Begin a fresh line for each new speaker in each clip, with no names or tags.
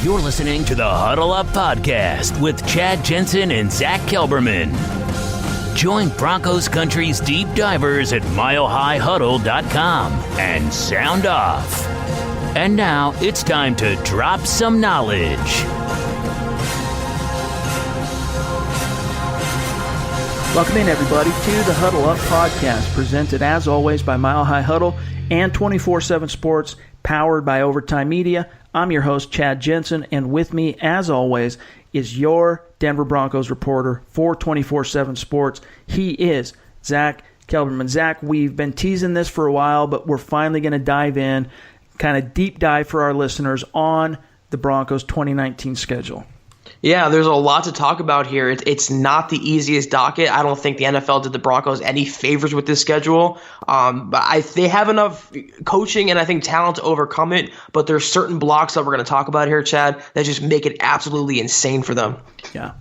You're listening to the Huddle Up Podcast with Chad Jensen and Zack Kelberman. Join Broncos Country's deep divers at milehighhuddle.com and sound off. And now it's time to drop some knowledge.
Welcome in, everybody, to the Huddle Up Podcast, presented as always by Mile High Huddle and 24/7 Sports, powered by Overtime Media. I'm your host, Chad Jensen, and with me, as always, is your Denver Broncos reporter for 24/7 Sports. He is Zack Kelberman. Zack, we've been teasing this for a while, but we're finally going to dive in, kind of deep dive for our listeners on the Broncos 2019 schedule.
Yeah, there's a lot to talk about here. It's not the easiest docket. I don't think the NFL did the Broncos any favors with this schedule. But they have enough coaching and I think talent to overcome it. But there's certain blocks that we're going to talk about here, Chad, that just make it absolutely insane for them.
Yeah.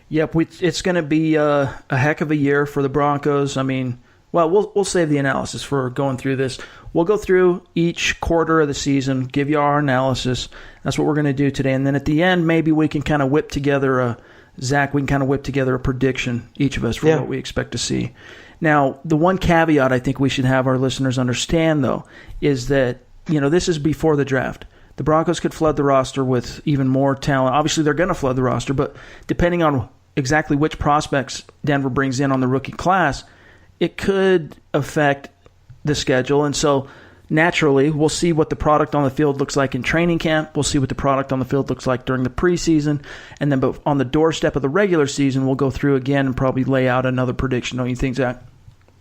Yep, it's going to be a heck of a year for the Broncos. I mean, well, we'll save the analysis for going through this. We'll go through each quarter of the season, give you our analysis. That's what we're going to do today. And then at the end, maybe we can kind of whip together a prediction, each of us, for what we expect to see. Now, the one caveat I think we should have our listeners understand, though, is that, this is before the draft. The Broncos could flood the roster with even more talent. Obviously, they're going to flood the roster, but depending on exactly which prospects Denver brings in on the rookie class, it could affect the schedule. And so naturally, we'll see what the product on the field looks like in training camp. We'll see what the product on the field looks like during the preseason. And then on the doorstep of the regular season, we'll go through again and probably lay out another prediction. Don't you think, Zach?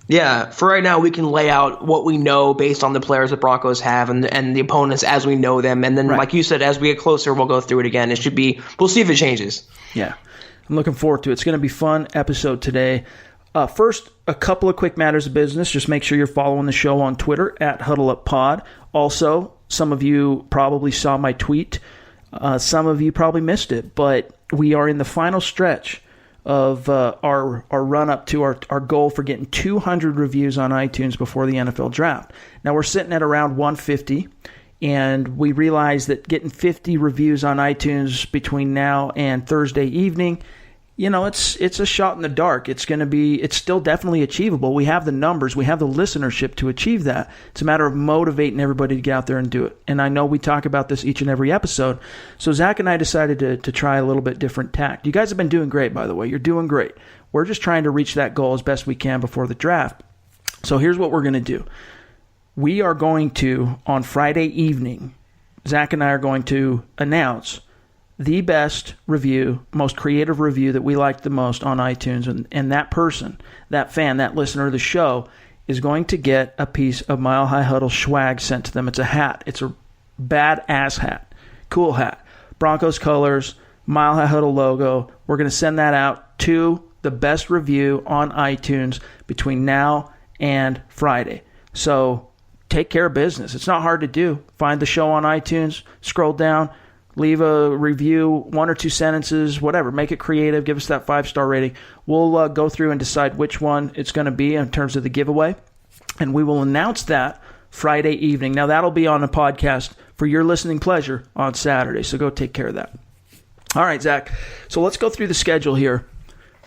Yeah, for right now, we can lay out what we know based on the players the Broncos have and the opponents as we know them. And then, like you said, as we get closer, we'll go through it again. We'll see if it changes.
Yeah, I'm looking forward to it. It's going to be a fun episode today. First, a couple of quick matters of business. Just make sure you're following the show on Twitter at HuddleUpPod. Also, some of you probably saw my tweet. Some of you probably missed it, but we are in the final stretch of our run-up to our goal for getting 200 reviews on iTunes before the NFL draft. Now, we're sitting at around 150, and we realize that getting 50 reviews on iTunes between now and Thursday evening, it's a shot in the dark. It's still definitely achievable. We have the numbers. We have the listenership to achieve that. It's a matter of motivating everybody to get out there and do it. And I know we talk about this each and every episode. So Zach and I decided to try a little bit different tack. You guys have been doing great, by the way. You're doing great. We're just trying to reach that goal as best we can before the draft. So here's what we're going to do. We are going to, on Friday evening, Zach and I are going to announce the best review, most creative review that we liked the most on iTunes. And that person, that fan, that listener of the show is going to get a piece of Mile High Huddle swag sent to them. It's a hat. It's a badass hat. Cool hat. Broncos colors, Mile High Huddle logo. We're going to send that out to the best review on iTunes between now and Friday. So take care of business. It's not hard to do. Find the show on iTunes, scroll down, leave a review, 1 or 2 sentences, whatever. Make it creative. Give us that 5-star rating. We'll go through and decide which one it's going to be in terms of the giveaway. And we will announce that Friday evening. Now, that'll be on a podcast for your listening pleasure on Saturday. So go take care of that. All right, Zach. So let's go through the schedule here.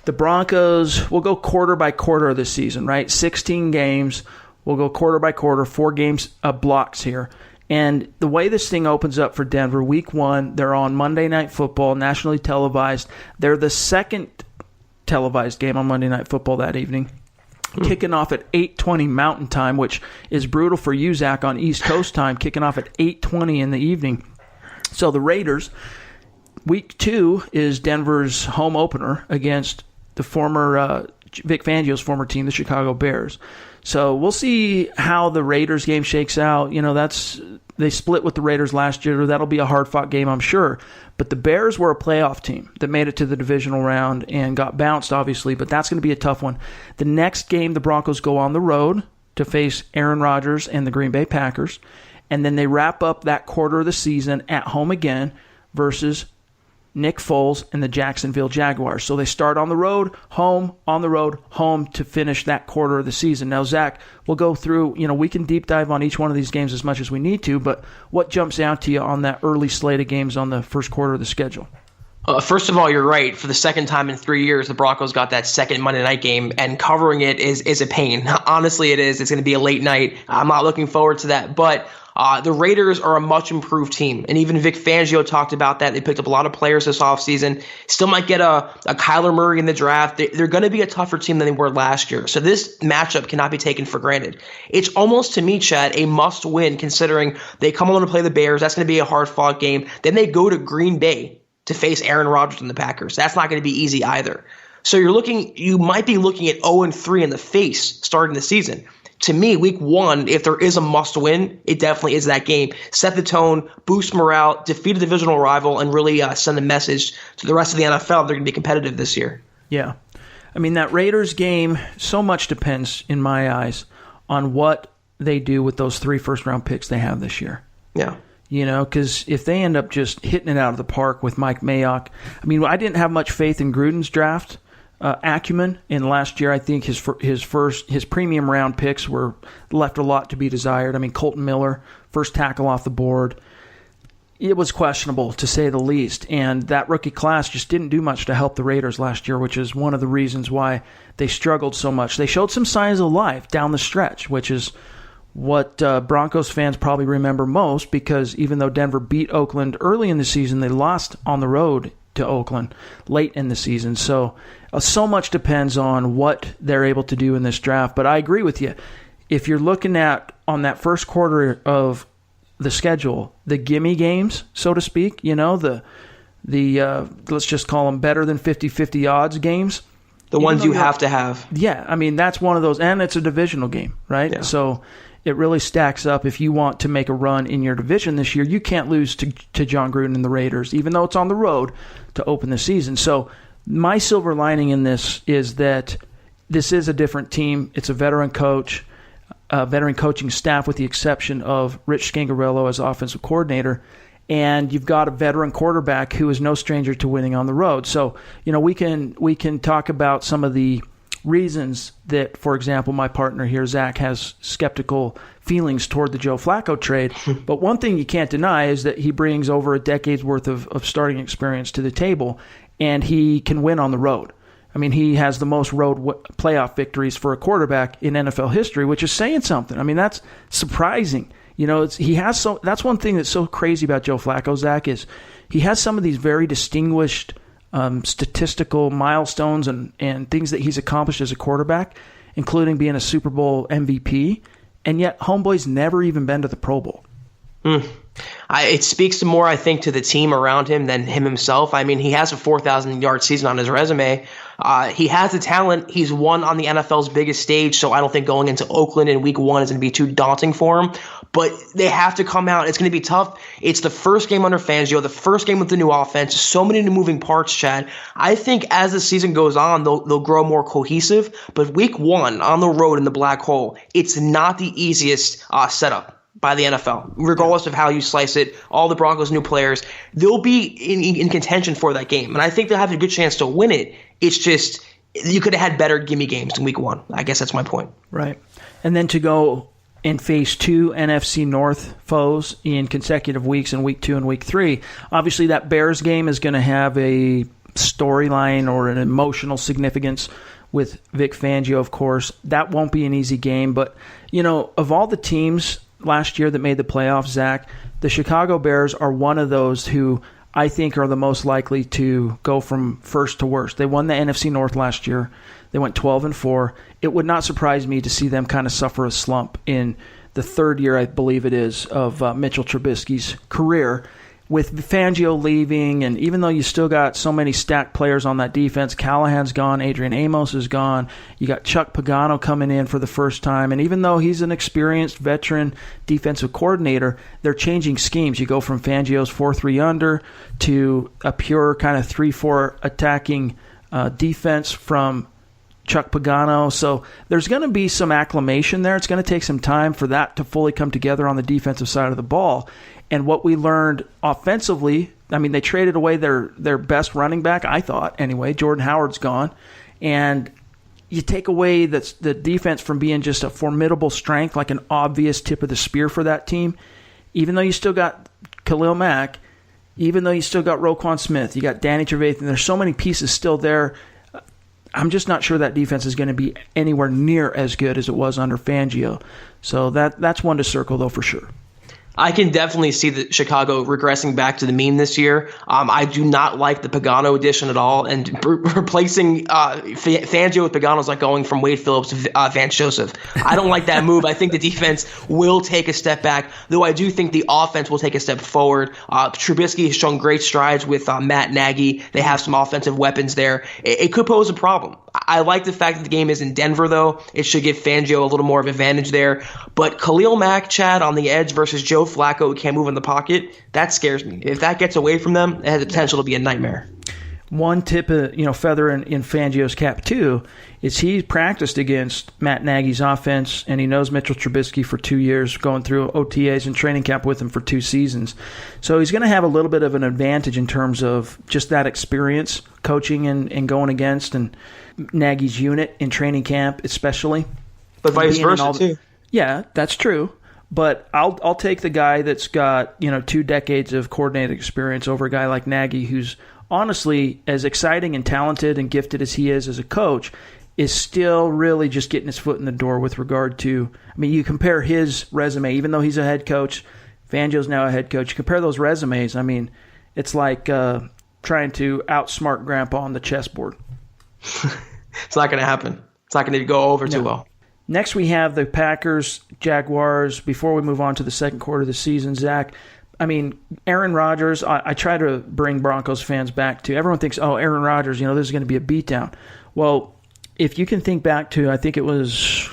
The Broncos, we'll go quarter by quarter of this season, right? 16 games. We'll go quarter by quarter, 4 games blocks here. And the way this thing opens up for Denver, week 1, they're on Monday Night Football, nationally televised. They're the second televised game on Monday Night Football that evening, kicking off at 8:20 Mountain Time, which is brutal for you, Zach, on East Coast time, kicking off at 8:20 in the evening. So the Raiders, week 2 is Denver's home opener against the former Vic Fangio's former team, the Chicago Bears. So we'll see how the Raiders game shakes out. They split with the Raiders last year. That'll be a hard-fought game, I'm sure. But the Bears were a playoff team that made it to the divisional round and got bounced, obviously. But that's going to be a tough one. The next game, the Broncos go on the road to face Aaron Rodgers and the Green Bay Packers. And then they wrap up that quarter of the season at home again versus Nick Foles, and the Jacksonville Jaguars. So they start on the road, home, on the road, home to finish that quarter of the season. Now, Zach, we'll go through, we can deep dive on each one of these games as much as we need to, but what jumps out to you on that early slate of games on the first quarter of the schedule?
First of all, you're right. For the second time in 3 years, the Broncos got that second Monday night game, and covering it is a pain. Honestly, it is. It's going to be a late night. I'm not looking forward to that. But the Raiders are a much improved team, and even Vic Fangio talked about that. They picked up a lot of players this offseason. Still might get a Kyler Murray in the draft. They're going to be a tougher team than they were last year. So this matchup cannot be taken for granted. It's almost, to me, Chad, a must-win considering they come on to play the Bears. That's going to be a hard-fought game. Then they go to Green Bay to face Aaron Rodgers and the Packers. That's not going to be easy either. So you might be looking at 0-3 in the face starting the season. To me, week one, if there is a must-win, it definitely is that game. Set the tone, boost morale, defeat a divisional rival, and really send a message to the rest of the NFL they're going to be competitive this year.
Yeah. I mean, that Raiders game, so much depends, in my eyes, on what they do with those 3 first-round picks they have this year.
Yeah.
Because if they end up just hitting it out of the park with Mike Mayock, I mean, I didn't have much faith in Gruden's draft acumen in last year. I think his premium round picks were left a lot to be desired. I mean, Colton Miller, first tackle off the board, it was questionable to say the least. And that rookie class just didn't do much to help the Raiders last year, which is one of the reasons why they struggled so much. They showed some signs of life down the stretch, which is what Broncos fans probably remember most, because even though Denver beat Oakland early in the season, they lost on the road to Oakland late in the season. So much depends on what they're able to do in this draft. But I agree with you. If you're looking at, on that first quarter of the schedule, the gimme games, so to speak, the let's just call them better than 50-50 odds games.
The ones you have to have.
Yeah, I mean, that's one of those, and it's a divisional game, right?
Yeah.
So it really stacks up. If you want to make a run in your division this year, you can't lose to John Gruden and the Raiders, even though it's on the road to open the season. So my silver lining in this is that this is a different team. It's a veteran coach, veteran coaching staff with the exception of Rich Scangarello as offensive coordinator. And you've got a veteran quarterback who is no stranger to winning on the road. So, we can talk about some of the reasons that, for example, my partner here, Zach, has skeptical feelings toward the Joe Flacco trade. But one thing you can't deny is that he brings over a decade's worth of starting experience to the table, and he can win on the road. I mean, he has the most road playoff victories for a quarterback in NFL history, which is saying something. I mean, that's surprising. That's one thing that's so crazy about Joe Flacco, Zach, is he has some of these very distinguished statistical milestones and things that he's accomplished as a quarterback, including being a Super Bowl MVP, and yet homeboy's never even been to the Pro Bowl.
It speaks more, I think, to the team around him than him himself. I mean, he has a 4,000-yard season on his resume. He has the talent. He's won on the NFL's biggest stage, so I don't think going into Oakland in week one is going to be too daunting for him. But they have to come out. It's going to be tough. It's the first game under Fangio, the first game with the new offense. So many new moving parts, Chad. I think as the season goes on, they'll grow more cohesive. But week one on the road in the black hole, it's not the easiest setup by the NFL, regardless of how you slice it. All the Broncos' new players, they'll be in contention for that game. And I think they'll have a good chance to win it. It's just you could have had better gimme games in week one. I guess that's my point.
Right. And then to go and face 2 NFC North foes in consecutive weeks in week 2 and week 3, obviously that Bears game is going to have a storyline or an emotional significance with Vic Fangio, of course. That won't be an easy game. But, of all the teams last year that made the playoffs, Zach, the Chicago Bears are one of those who I think are the most likely to go from first to worst. They won the NFC North last year. They went 12-4. It would not surprise me to see them kind of suffer a slump in the third year, I believe it is, of Mitchell Trubisky's career. With Fangio leaving, and even though you still got so many stacked players on that defense, Callahan's gone, Adrian Amos is gone, you got Chuck Pagano coming in for the first time, and even though he's an experienced veteran defensive coordinator, they're changing schemes. You go from Fangio's 4-3 under to a pure kind of 3-4 attacking defense from Chuck Pagano. So there's going to be some acclimation there. It's going to take some time for that to fully come together on the defensive side of the ball. And what we learned offensively I mean, they traded away their best running back, I thought, anyway. Jordan Howard's gone. And you take away the defense from being just a formidable strength, like an obvious tip of the spear for that team. Even though you still got Khalil Mack, even though you still got Roquan Smith, you got Danny Trevathan, there's so many pieces still there. I'm just not sure that defense is going to be anywhere near as good as it was under Fangio. So that's one to circle, though, for sure.
I can definitely see the Chicago regressing back to the mean this year. I do not like the Pagano addition at all, and replacing Fangio with Pagano is like going from Wade Phillips to Vance Joseph. I don't like that move. I think the defense will take a step back, though I do think the offense will take a step forward. Trubisky has shown great strides with Matt Nagy. They have some offensive weapons there. It could pose a problem. I like the fact that the game is in Denver, though. It should give Fangio a little more of an advantage there. But Khalil Mack, Chad, on the edge versus Joe Flacco, who can't move in the pocket, that scares me. If that gets away from them, it has the potential to be a nightmare.
One tip of feather in Fangio's cap, too, is he practiced against Matt Nagy's offense, and he knows Mitchell Trubisky for 2 years, going through OTAs and training camp with him for 2 seasons. So he's going to have a little bit of an advantage in terms of just that experience, coaching and going against and Nagy's unit in training camp especially.
But vice versa, too.
Yeah, that's true. But I'll take the guy that's got 2 decades of coordinated experience over a guy like Nagy, who's honestly as exciting and talented and gifted as he is as a coach, is still really just getting his foot in the door with regard to. I mean, you compare his resume, even though he's a head coach, Fangio's now a head coach. You compare those resumes. I mean, it's like trying to outsmart Grandpa on the chessboard.
It's not going to happen. It's not going to go over too well.
Next, we have the Packers, Jaguars. Before we move on to the second quarter of the season, Zach, I mean, Aaron Rodgers, I try to bring Broncos fans back to, everyone thinks, oh, Aaron Rodgers, this is going to be a beatdown. Well, if you can think back to, I think it was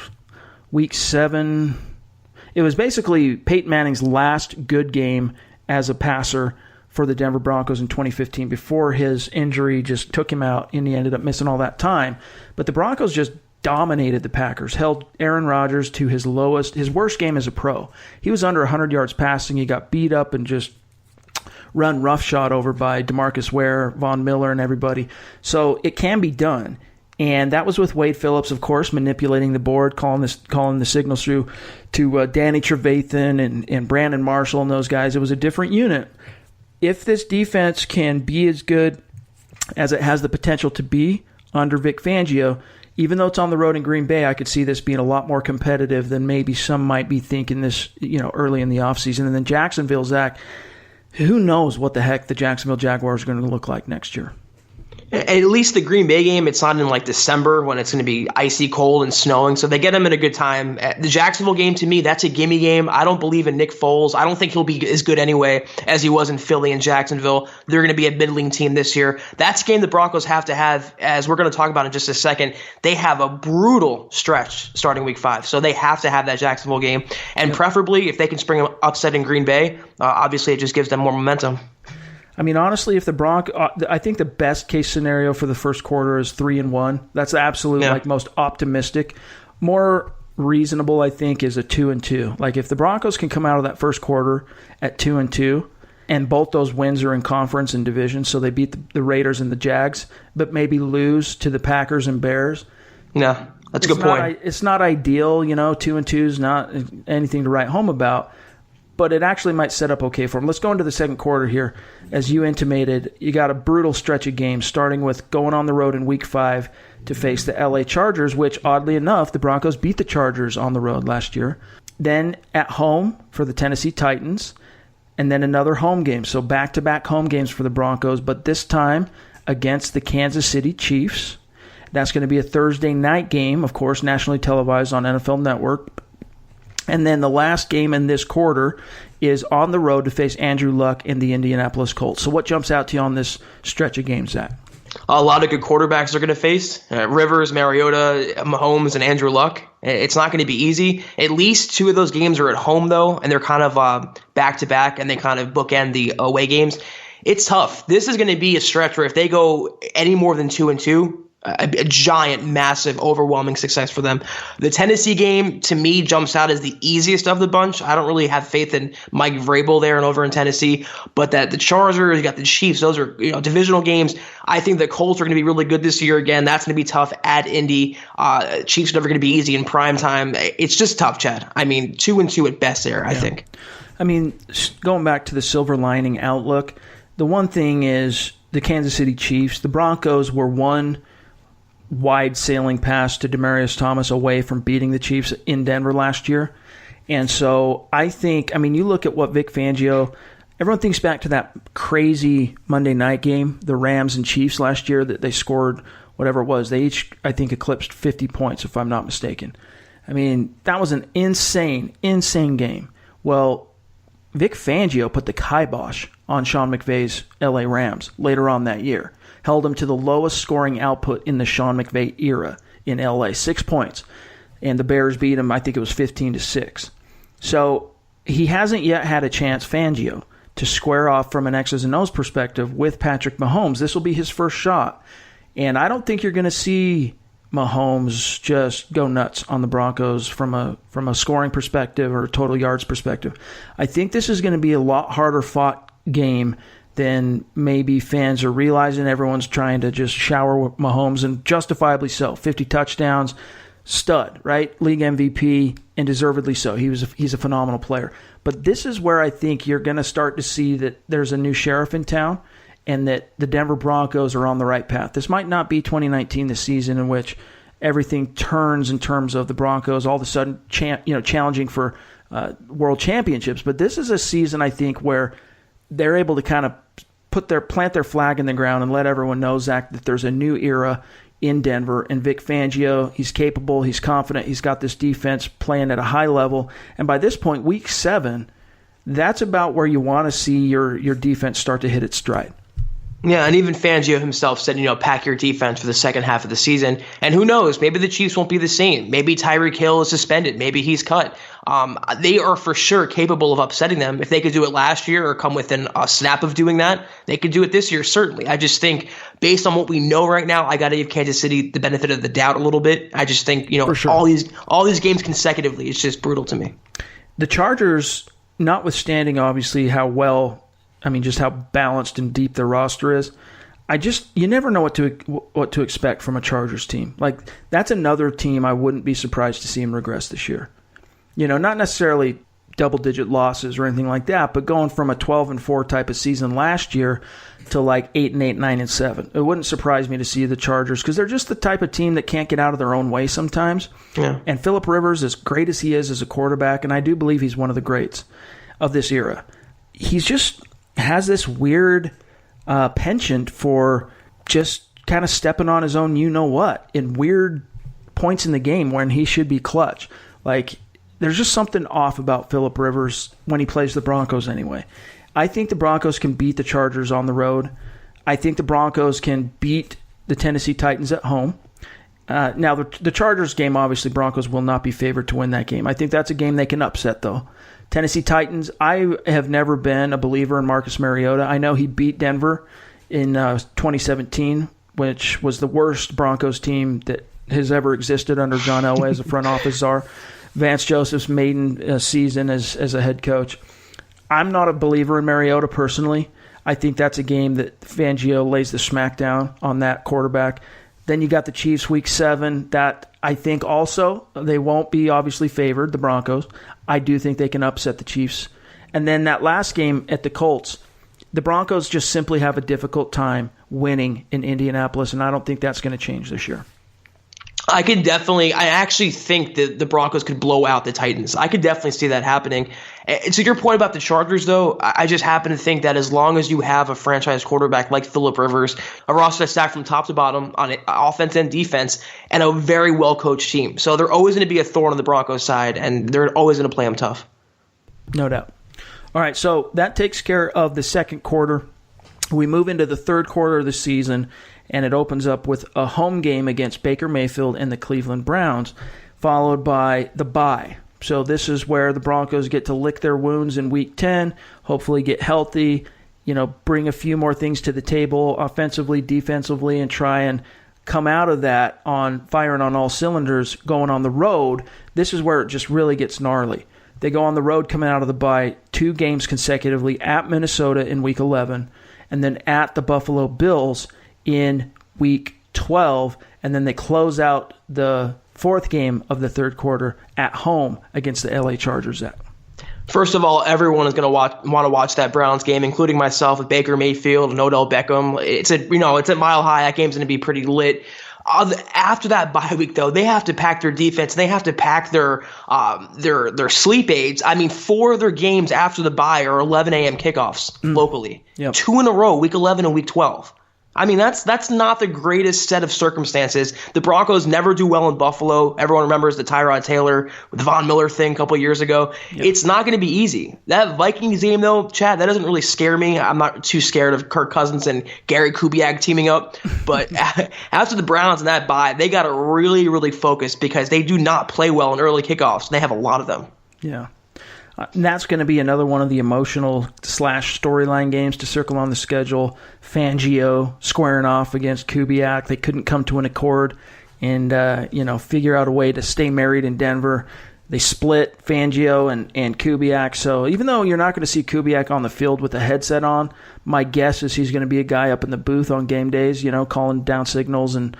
week 7, it was basically Peyton Manning's last good game as a passer for the Denver Broncos in 2015 before his injury just took him out and he ended up missing all that time. But the Broncos just dominated the Packers, held Aaron Rodgers to his worst game as a pro. He was under 100 yards passing. He got beat up and just run roughshod over by DeMarcus Ware, Von Miller, and everybody. So it can be done. And that was with Wade Phillips, of course, manipulating the board, calling the signals through to Danny Trevathan and Brandon Marshall and those guys. It was a different unit. If this defense can be as good as it has the potential to be under Vic Fangio, even though it's on the road in Green Bay, I could see this being a lot more competitive than maybe some might be thinking this, early in the offseason. And then Jacksonville, Zach, who knows what the heck the Jacksonville Jaguars are going to look like next year.
At least the Green Bay game, it's not in like December when it's going to be icy cold and snowing, so they get them at a good time. The Jacksonville game, to me, that's a gimme game. I don't believe in Nick Foles. I don't think he'll be as good anyway as he was in Philly and Jacksonville. They're going to be a middling team this year. That's a game the Broncos have to have, as we're going to talk about in just a second. They have a brutal stretch starting week 5, so they have to have that Jacksonville game. And preferably, if they can spring an upset in Green Bay, obviously it just gives them more momentum.
I mean, honestly, if the I think the best case scenario for the first quarter is 3-1. That's the absolute most optimistic. More reasonable, I think, is a 2-2. Like if the Broncos can come out of that first quarter at 2-2, and both those wins are in conference and division, so they beat the Raiders and the Jags, but maybe lose to the Packers and Bears.
Yeah, that's a good point.
It's not ideal, 2-2 is not anything to write home about. But it actually might set up okay for them. Let's go into the second quarter here. As you intimated, you got a brutal stretch of games, starting with going on the road in Week 5 to face the LA Chargers, which, oddly enough, the Broncos beat the Chargers on the road last year. Then at home for the Tennessee Titans, and then another home game. So back-to-back home games for the Broncos, but this time against the Kansas City Chiefs. That's going to be a Thursday night game, of course, nationally televised on NFL Network. And then the last game in this quarter is on the road to face Andrew Luck in the Indianapolis Colts. So what jumps out to you on this stretch of games, Zach?
A lot of good quarterbacks they're going to face. Rivers, Mariota, Mahomes, and Andrew Luck. It's not going to be easy. At least 2 of those games are at home, though, and they're kind of back-to-back, and they kind of bookend the away games. It's tough. This is going to be a stretch where if they go any more than 2-2, a giant, massive, overwhelming success for them. The Tennessee game, to me, jumps out as the easiest of the bunch. I don't really have faith in Mike Vrabel there and over in Tennessee, but that the Chargers, you got the Chiefs, those are divisional games. I think the Colts are going to be really good this year again. That's going to be tough at Indy. Chiefs are never going to be easy in prime time. It's just tough, Chad. I mean, 2-2 at best there, I think.
I mean, going back to the silver lining outlook, the one thing is the Kansas City Chiefs, the Broncos were one wide sailing pass to Demaryius Thomas away from beating the Chiefs in Denver last year. And so I think, I mean, you look at what Vic Fangio, everyone thinks back to that crazy Monday night game, the Rams and Chiefs last year, that they scored whatever it was. They each, I think, eclipsed 50 points, if I'm not mistaken. I mean, that was an insane game. Well, Vic Fangio put the kibosh on Sean McVay's LA Rams later on that year. Held him to the lowest scoring output in the Sean McVay era in LA, 6 points. And the Bears beat him, I think it was 15-6. So he hasn't yet had a chance, Fangio, to square off from an X's and O's perspective with Patrick Mahomes. This will be his first shot. And I don't think you're going to see Mahomes just go nuts on the Broncos from a scoring perspective or a total yards perspective. I think this is going to be a lot harder fought game than maybe fans are realizing. Everyone's trying to just shower with Mahomes, and justifiably so. 50 touchdowns, stud, right? League MVP, and deservedly so. He's a phenomenal player. But this is where I think you're going to start to see that there's a new sheriff in town and that the Denver Broncos are on the right path. This might not be 2019, the season in which everything turns in terms of the Broncos all of a sudden challenging for world championships. But this is a season, I think, where they're able to kind of plant their flag in the ground and let everyone know, Zach, that there's a new era in Denver. And Vic Fangio, he's capable, he's confident, he's got this defense playing at a high level. And by this point, week 7, that's about where you want to see your defense start to hit its stride.
Yeah, and even Fangio himself said, pack your defense for the second half of the season. And who knows, maybe the Chiefs won't be the same. Maybe Tyreek Hill is suspended. Maybe he's cut. They are for sure capable of upsetting them. If they could do it last year or come within a snap of doing that, they could do it this year, certainly. I just think, based on what we know right now, I got to give Kansas City the benefit of the doubt a little bit. I just think,
for sure,
all these games consecutively, it's just brutal to me.
The Chargers, notwithstanding obviously just how balanced and deep their roster is, you never know what to expect from a Chargers team. Like, that's another team I wouldn't be surprised to see them regress this year. Not necessarily double-digit losses or anything like that, but going from a 12-4 type of season last year to like 8-8, 9-7. It wouldn't surprise me to see the Chargers, because they're just the type of team that can't get out of their own way sometimes. Yeah. And Phillip Rivers, as great as he is as a quarterback, and I do believe he's one of the greats of this era, he's just has this weird penchant for just kind of stepping on his own you-know-what in weird points in the game when he should be clutch. Like, there's just something off about Phillip Rivers when he plays the Broncos anyway. I think the Broncos can beat the Chargers on the road. I think the Broncos can beat the Tennessee Titans at home. Now, the Chargers game, obviously, Broncos will not be favored to win that game. I think that's a game they can upset, though. Tennessee Titans, I have never been a believer in Marcus Mariota. I know he beat Denver in 2017, which was the worst Broncos team that has ever existed under John Elway as a front office czar. Vance Joseph's maiden season as a head coach. I'm not a believer in Mariota personally. I think that's a game that Fangio lays the smackdown on that quarterback. Then you got the Chiefs week 7. That I think also they won't be obviously favored, the Broncos. I do think they can upset the Chiefs. And then that last game at the Colts, the Broncos just simply have a difficult time winning in Indianapolis, and I don't think that's going to change this year.
I actually think that the Broncos could blow out the Titans. I could definitely see that happening. And to your point about the Chargers, though, I just happen to think that as long as you have a franchise quarterback like Phillip Rivers, a roster that's stacked from top to bottom on offense and defense, and a very well-coached team. So they're always going to be a thorn on the Broncos side, and they're always going to play them tough.
No doubt. All right, so that takes care of the second quarter. We move into the third quarter of the season, and it opens up with a home game against Baker Mayfield and the Cleveland Browns, followed by the bye. So this is where the Broncos get to lick their wounds in Week 10, hopefully get healthy, bring a few more things to the table offensively, defensively, and try and come out of that on firing on all cylinders, going on the road, this is where it just really gets gnarly. They go on the road coming out of the bye, 2 games consecutively at Minnesota in Week 11, and then at the Buffalo Bills in Week 12, and then they close out the 4th game of the 3rd quarter at home against the LA Chargers.
First of all, everyone is going to want to watch that Browns game, including myself with Baker Mayfield and Odell Beckham. It's at Mile High. That game's going to be pretty lit. After that bye week, though, they have to pack their defense. They have to pack their sleep aids. I mean, 4 of their games after the bye are 11 a.m. kickoffs locally.
Yep.
2 in a row, Week 11 and Week 12. I mean, that's not the greatest set of circumstances. The Broncos never do well in Buffalo. Everyone remembers the Tyrod Taylor with the Von Miller thing a couple years ago. Yep. It's not going to be easy. That Vikings game, though, Chad, that doesn't really scare me. I'm not too scared of Kirk Cousins and Gary Kubiak teaming up. But after the Browns and that bye, they got to really, really focus because they do not play well in early kickoffs. They have a lot of them.
Yeah. And that's going to be another one of the emotional / storyline games to circle on the schedule. Fangio squaring off against Kubiak. They couldn't come to an accord and figure out a way to stay married in Denver. They split Fangio and Kubiak. So even though you're not going to see Kubiak on the field with a headset on, my guess is he's going to be a guy up in the booth on game days, calling down signals and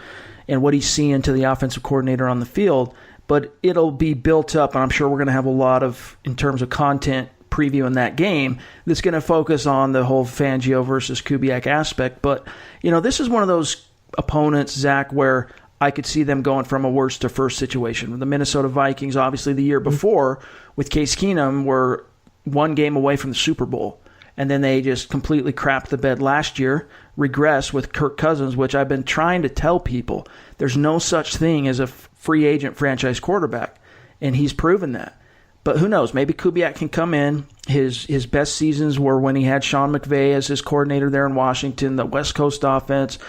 what he's seeing to the offensive coordinator on the field. But it'll be built up, and I'm sure we're going to have a lot of, in terms of content, previewing that game, that's going to focus on the whole Fangio versus Kubiak aspect. But, this is one of those opponents, Zach, where I could see them going from a worst to first situation. The Minnesota Vikings, obviously, the year before, with Case Keenum, were 1 game away from the Super Bowl. And then they just completely crapped the bed last year, regress with Kirk Cousins, which I've been trying to tell people. There's no such thing as a free agent franchise quarterback, and he's proven that. But who knows? Maybe Kubiak can come in. His best seasons were when he had Sean McVay as his coordinator there in Washington, the West Coast offense.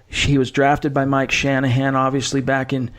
He was drafted by Mike Shanahan, obviously, back in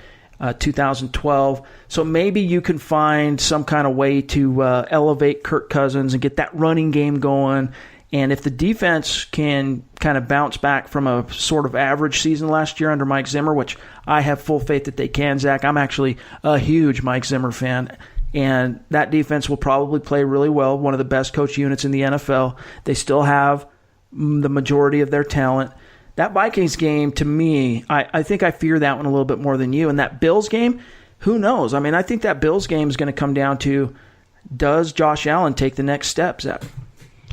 2012. So maybe you can find some kind of way to elevate Kirk Cousins and get that running game going. And if the defense can kind of bounce back from a sort of average season last year under Mike Zimmer, which I have full faith that they can, Zach. I'm actually a huge Mike Zimmer fan. And that defense will probably play really well, one of the best coach units in the NFL. They still have the majority of their talent. That Vikings game, to me, I think I fear that one a little bit more than you. And that Bills game, who knows? I mean, I think that Bills game is going to come down to, does Josh Allen take the next step, Zach?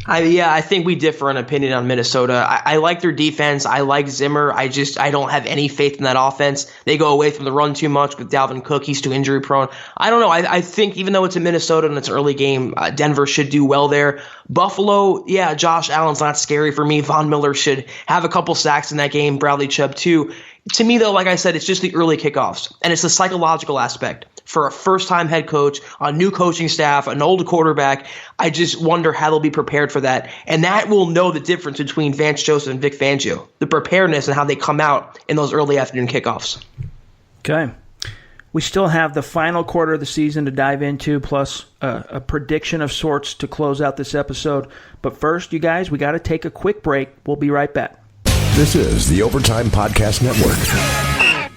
I think we differ in opinion on Minnesota. I like their defense. I like Zimmer. I don't have any faith in that offense. They go away from the run too much with Dalvin Cook. He's too injury prone. I don't know. I think even though it's in Minnesota and it's an early game, Denver should do well there. Buffalo, Josh Allen's not scary for me. Von Miller should have a couple sacks in that game. Bradley Chubb too. To me, though, like I said, it's just the early kickoffs, and it's the psychological aspect. For a first-time head coach, a new coaching staff, an older quarterback, I just wonder how they'll be prepared for that. And that will know the difference between Vance Joseph and Vic Fangio, the preparedness and how they come out in those early afternoon kickoffs.
Okay. We still have the final quarter of the season to dive into, plus a prediction of sorts to close out this episode. But first, you guys, we got to take a quick break. We'll be right back.
This is the Overtime Podcast Network.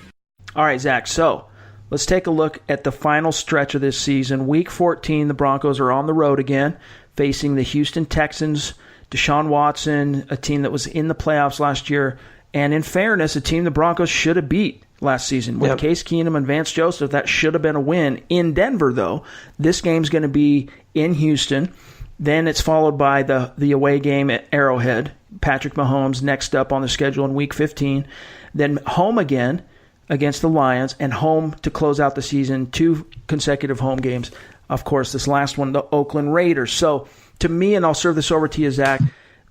All right, Zach, so let's take a look at the final stretch of this season. Week 14, the Broncos are on the road again, facing the Houston Texans, Deshaun Watson, a team that was in the playoffs last year, and in fairness, a team the Broncos should have beat last season. With Case Keenum and Vance Joseph, that should have been a win. In Denver, though, this game's going to be in Houston. Then it's followed by the away game at Arrowhead. Patrick Mahomes next up on the schedule in Week 15. Then home again against the Lions, and home to close out the season, 2 consecutive home games. Of course, this last one, the Oakland Raiders. So to me, and I'll serve this over to you, Zach,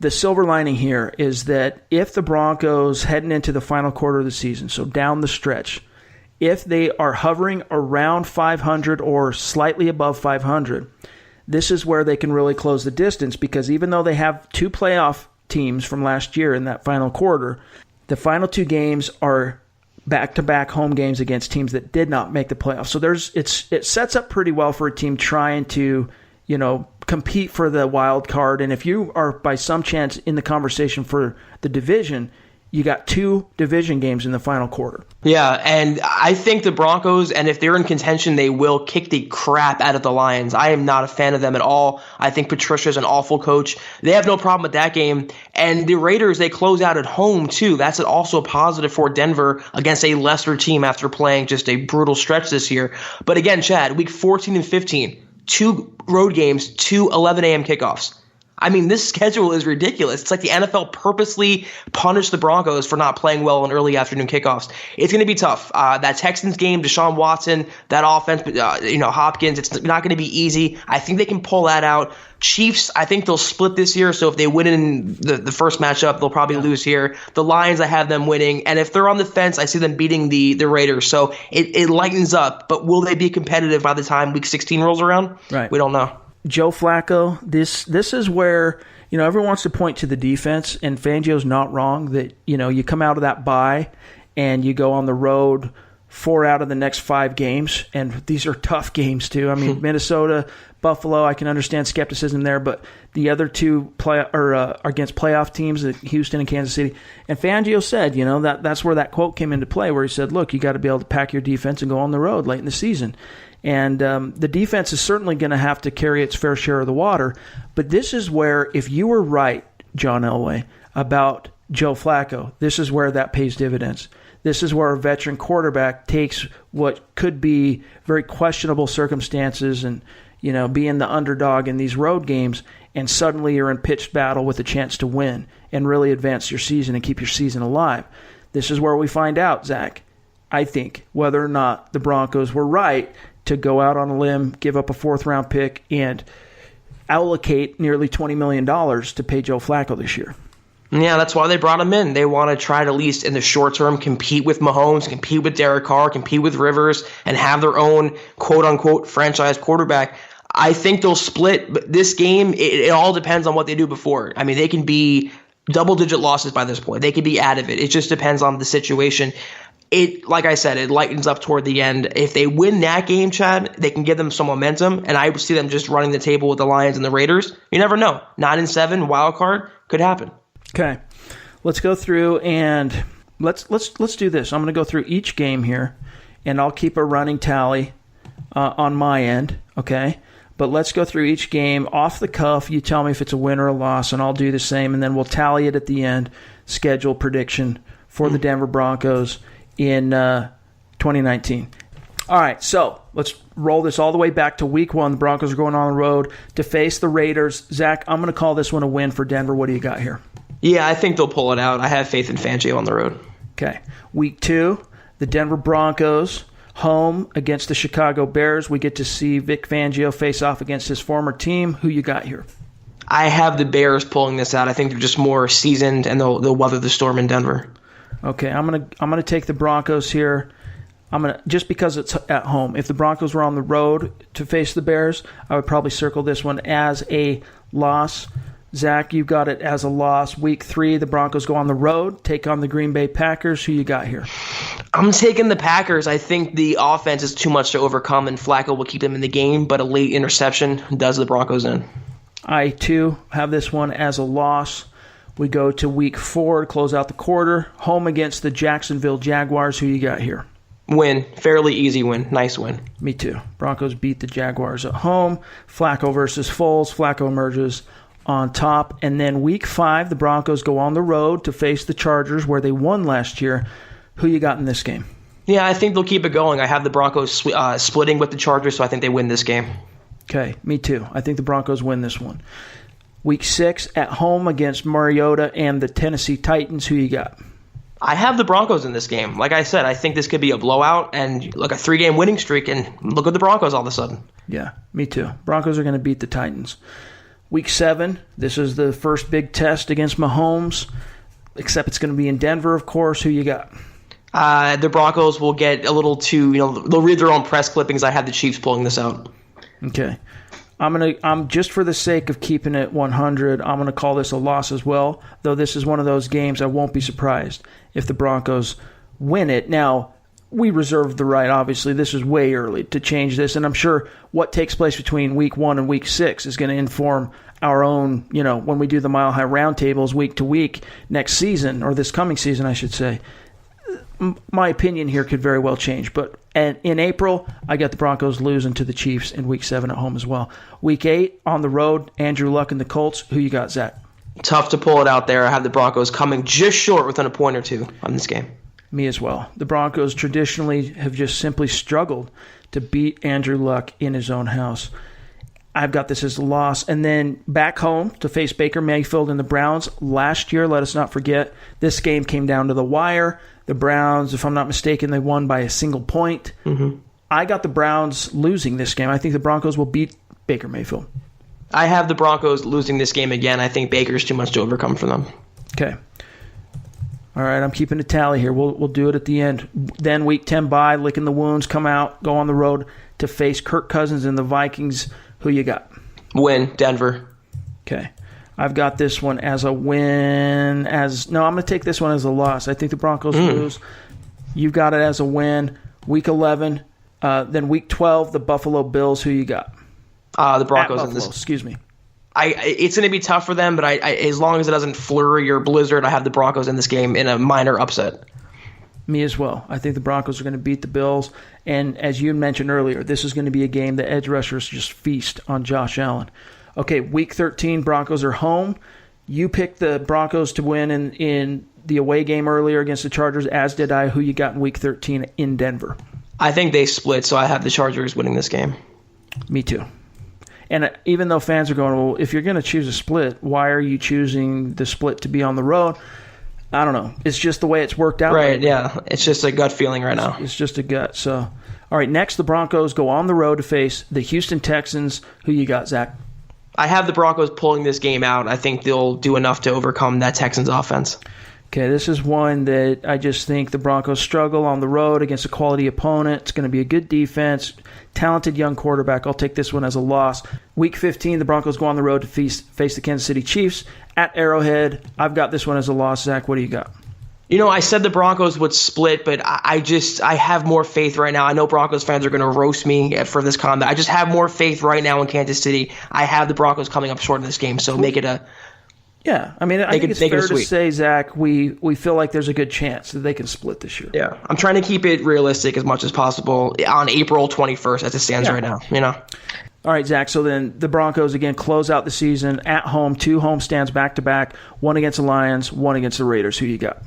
the silver lining here is that if the Broncos heading into the final quarter of the season, so down the stretch, if they are hovering around 500 or slightly above 500, this is where they can really close the distance, because even though they have 2 playoff teams from last year in that final quarter, the final 2 games are back-to-back home games against teams that did not make the playoffs. So it sets up pretty well for a team trying to, compete for the wild card. And if you are by some chance in the conversation for the division, you got 2 division games in the final quarter.
Yeah, and I think the Broncos, and if they're in contention, they will kick the crap out of the Lions. I am not a fan of them at all. I think Patricia's an awful coach. They have no problem with that game. And the Raiders, they close out at home, too. That's also a positive for Denver against a lesser team after playing just a brutal stretch this year. But again, Chad, week 14 and 15, 2 road games, 2 11 a.m. kickoffs. I mean, this schedule is ridiculous. It's like the NFL purposely punished the Broncos for not playing well on early afternoon kickoffs. It's going to be tough. That Texans game, Deshaun Watson, that offense, Hopkins, it's not going to be easy. I think they can pull that out. Chiefs, I think they'll split this year, so if they win in the first matchup, they'll probably lose here. The Lions, I have them winning, and if they're on the fence, I see them beating the Raiders. So it lightens up, but will they be competitive by the time Week 16 rolls around?
Right.
We don't know.
Joe Flacco, this is where, everyone wants to point to the defense, and Fangio's not wrong that, you come out of that bye and you go on the road 4 out of the next 5 games, and these are tough games too. I mean, Minnesota, Buffalo, I can understand skepticism there, but the other 2 against playoff teams, Houston and Kansas City. And Fangio said, that's where that quote came into play, where he said, look, you got to be able to pack your defense and go on the road late in the season. And the defense is certainly going to have to carry its fair share of the water. But this is where, if you were right, John Elway, about Joe Flacco, this is where that pays dividends. This is where a veteran quarterback takes what could be very questionable circumstances and, being the underdog in these road games, and suddenly you're in pitched battle with a chance to win and really advance your season and keep your season alive. This is where we find out, Zach, I think, whether or not the Broncos were right to go out on a limb, give up a 4th-round pick, and allocate nearly $20 million to pay Joe Flacco this year.
Yeah, that's why they brought him in. They want to try to, at least in the short term, compete with Mahomes, compete with Derek Carr, compete with Rivers, and have their own quote-unquote franchise quarterback. I think they'll split, but this game, it all depends on what they do before. I mean, they can be double-digit losses by this point. They could be out of it. It just depends on the situation. Like I said, it lightens up toward the end. If they win that game, Chad, they can give them some momentum, and I would see them just running the table with the Lions and the Raiders. You never know. 9-7 wild card could happen.
Okay, let's go through and let's do this. I'm going to go through each game here, and I'll keep a running tally on my end. Okay, but let's go through each game off the cuff. You tell me if it's a win or a loss, and I'll do the same, and then we'll tally it at the end. Schedule prediction for the Denver Broncos in 2019. All right, so let's roll this all the way back to week 1. The Broncos are going on the road to face the Raiders. Zach, I'm going to call this one a win for Denver. What do you got here?
Yeah, I think they'll pull it out. I have faith in Fangio on the road.
Okay. Week 2, the Denver Broncos home against the Chicago Bears. We get to see Vic Fangio face off against his former team. Who you got here?
I have the Bears pulling this out. I think they're just more seasoned, and they'll weather the storm in Denver.
Okay, I'm gonna take the Broncos here. Just because it's at home. If the Broncos were on the road to face the Bears, I would probably circle this one as a loss. Zach, you got it as a loss. Week 3, the Broncos go on the road, take on the Green Bay Packers. Who you got here?
I'm taking the Packers. I think the offense is too much to overcome, and Flacco will keep them in the game, but a late interception does the Broncos in.
I, too, have this one as a loss. We go to week 4 to close out the quarter. Home against the Jacksonville Jaguars. Who you got here?
Win. Fairly easy win. Nice win.
Me too. Broncos beat the Jaguars at home. Flacco versus Foles. Flacco emerges on top. And then week 5, the Broncos go on the road to face the Chargers, where they won last year. Who you got in this game?
Yeah, I think they'll keep it going. I have the Broncos splitting with the Chargers, so I think they win this game.
Okay, me too. I think the Broncos win this one. Week 6 at home against Mariota and the Tennessee Titans. Who you got?
I have the Broncos in this game. Like I said, I think this could be a blowout and look, a 3-game winning streak, and look at the Broncos all of a sudden.
Yeah, me too. Broncos are going to beat the Titans. Week 7, this is the first big test against Mahomes, except it's going to be in Denver, of course. Who you got?
The Broncos will get a little too, they'll read their own press clippings. I have the Chiefs pulling this out.
Okay. I'm just for the sake of keeping it 100, I'm going to call this a loss as well, though this is one of those games I won't be surprised if the Broncos win it. Now, we reserve the right, obviously. This is way early to change this, and I'm sure what takes place between week 1 and week 6 is going to inform our own, when we do the Mile High roundtables week to week next season, or this coming season, I should say. My opinion here could very well change, but in April, I got the Broncos losing to the Chiefs in week 7 at home as well. Week 8 on the road, Andrew Luck and the Colts. Who you got, Zach?
Tough to pull it out there. I have the Broncos coming just short within a point or two on this game.
Me as well. The Broncos traditionally have just simply struggled to beat Andrew Luck in his own house. I've got this as a loss. And then back home to face Baker Mayfield and the Browns. Last year, let us not forget, this game came down to the wire. The Browns, if I'm not mistaken, they won by a single point.
Mm-hmm.
I got the Browns losing this game. I think the Broncos will beat Baker Mayfield.
I have the Broncos losing this game again. I think Baker's too much to overcome for them.
Okay. All right, I'm keeping a tally here. We'll do it at the end. Then week 10 bye, licking the wounds, come out, go on the road to face Kirk Cousins and the Vikings. Who you got?
Win, Denver.
Okay. I've got this one as a win. I'm going to take this one as a loss. I think the Broncos lose. You've got it as a win. Week 11. Then week 12, the Buffalo Bills. Who you got?
The Broncos.
At Buffalo, excuse me.
It's going to be tough for them, but as long as it doesn't flurry or blizzard, I have the Broncos in this game in a minor upset.
Me as well. I think the Broncos are going to beat the Bills. And as you mentioned earlier, this is going to be a game the edge rushers just feast on Josh Allen. Okay, week 13, Broncos are home. You picked the Broncos to win in the away game earlier against the Chargers, as did I. Who you got in week 13 in Denver?
I think they split, so I have the Chargers winning this game.
Me too. And even though fans are going, well, if you're going to choose a split, why are you choosing the split to be on the road? I don't know. It's just the way it's worked out.
Right, yeah. It's just a gut feeling right now.
It's just a gut. So, all right, next the Broncos go on the road to face the Houston Texans. Who you got, Zach?
I have the Broncos pulling this game out. I think they'll do enough to overcome that Texans offense.
Okay, this is one that I just think the Broncos struggle on the road against a quality opponent. It's going to be a good defense, talented young quarterback. I'll take this one as a loss. Week 15, the Broncos go on the road to face the Kansas City Chiefs at Arrowhead. I've got this one as a loss. Zach, what do you got?
I said the Broncos would split, but I have more faith right now. I know Broncos fans are going to roast me for this comment. I just have more faith right now in Kansas City. I have the Broncos coming up short in this game, so make it a...
Yeah, I mean, I think it's fair to say, Zach, we feel like there's a good chance that they can split this year.
Yeah, I'm trying to keep it realistic as much as possible on April 21st as it stands right now,
All right, Zach, so then the Broncos, again, close out the season at home, 2 homestands back-to-back, one against the Lions, one against the Raiders. Who you got?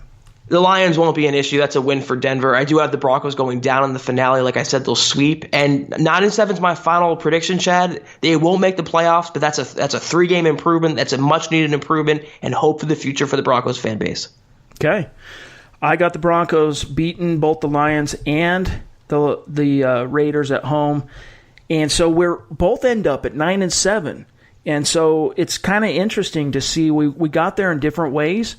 The Lions won't be an issue. That's a win for Denver. I do have the Broncos going down in the finale. Like I said, they'll sweep. And 9-7 is my final prediction, Chad. They won't make the playoffs, but that's a 3-game improvement. That's a much-needed improvement and hope for the future for the Broncos fan base.
Okay. I got the Broncos beating both the Lions and the Raiders at home. And so we're both end up at 9-7. And so it's kind of interesting to see we got there in different ways.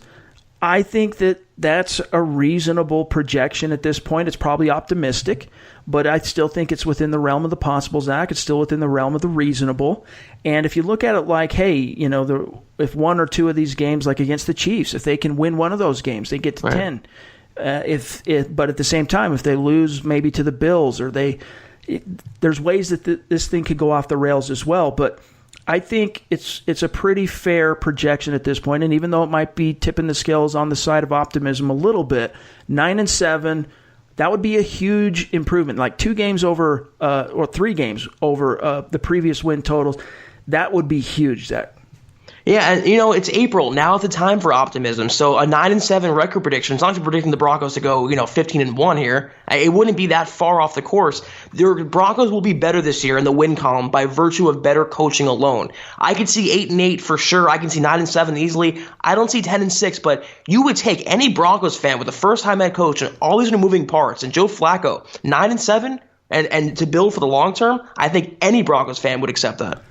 I think that's a reasonable projection at this point. It's probably optimistic, but I still think it's within the realm of the possible, Zach. It's still within the realm of the reasonable. And if you look at it like, hey, if one or two of these games, like against the Chiefs, if they can win one of those games, they get to 10. But at the same time, if they lose maybe to the Bills, or there's ways that this thing could go off the rails as well. But I think it's a pretty fair projection at this point, and even though it might be tipping the scales on the side of optimism a little bit, 9-7, that would be a huge improvement. Like 2 games over, or 3 games over the previous win totals. That would be huge, Zach.
Yeah, and it's April. Now is the time for optimism. So a 9-7 record prediction, as long as you're predicting the Broncos to go, 15-1 here, it wouldn't be that far off the course. The Broncos will be better this year in the win column by virtue of better coaching alone. I could see 8-8 for sure. I can see 9-7 easily. I don't see 10-6, but you would take any Broncos fan with a first-time head coach and all these new moving parts and Joe Flacco, 9-7, and to build for the long term, I think any Broncos fan would accept that.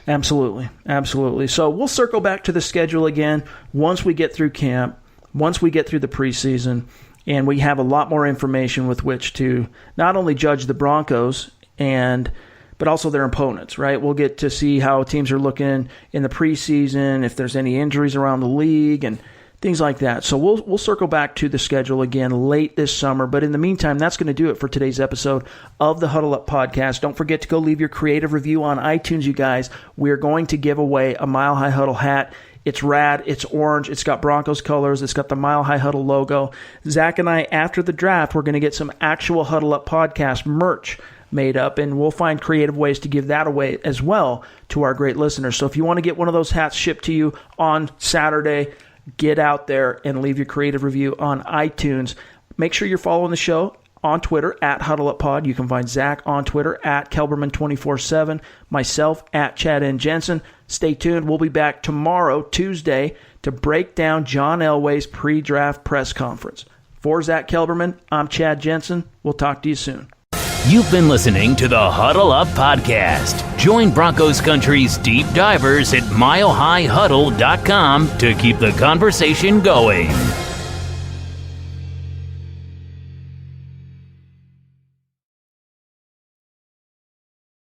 Absolutely. So we'll circle back to the schedule again once we get through camp, once we get through the preseason, and we have a lot more information with which to not only judge the Broncos but also their opponents, right? We'll get to see how teams are looking in the preseason, if there's any injuries around the league, and
things like that. So we'll circle back to the schedule again late this summer. But in the meantime, that's going to do it for today's episode of the Huddle Up Podcast. Don't forget to go leave your creative review on iTunes, you guys. We're going to give away a Mile High Huddle hat. It's rad. It's orange. It's got Broncos colors. It's got the Mile High Huddle logo. Zach and I, after the draft, we're going to get some actual Huddle Up Podcast merch made up, and we'll find creative ways to give that away as well to our great listeners. So if you want to get one of those hats shipped to you on Saturday, get out there and leave your creative review on iTunes. Make sure you're following the show on Twitter at HuddleUpPod. You can find Zach on Twitter at Kelberman247, myself at Chad N. Jensen. Stay tuned. We'll be back tomorrow, Tuesday, to break down John Elway's pre-draft press conference. For Zach Kelberman, I'm Chad Jensen. We'll talk to you soon.
You've been listening to the Huddle Up Podcast. Join Broncos Country's deep divers at milehighhuddle.com to keep the conversation going.